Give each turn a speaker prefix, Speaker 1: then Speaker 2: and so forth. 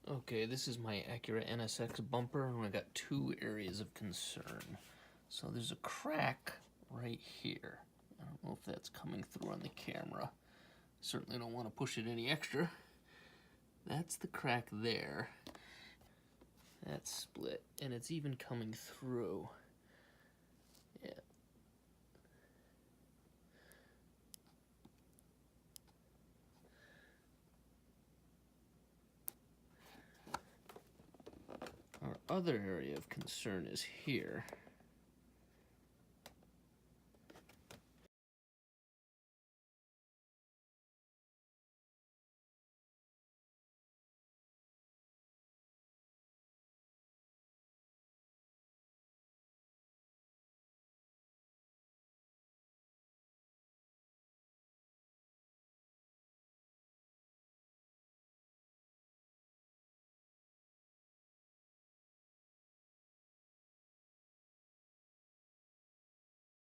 Speaker 1: Okay, this is my accurate NSX bumper, and I've got two areas of concern. So there's a crack right here. I don't know if that's coming through on the camera. Certainly don't want to push it any extra. That's the crack there. That's split, and it's even coming through. Yeah. Our other area of concern is here.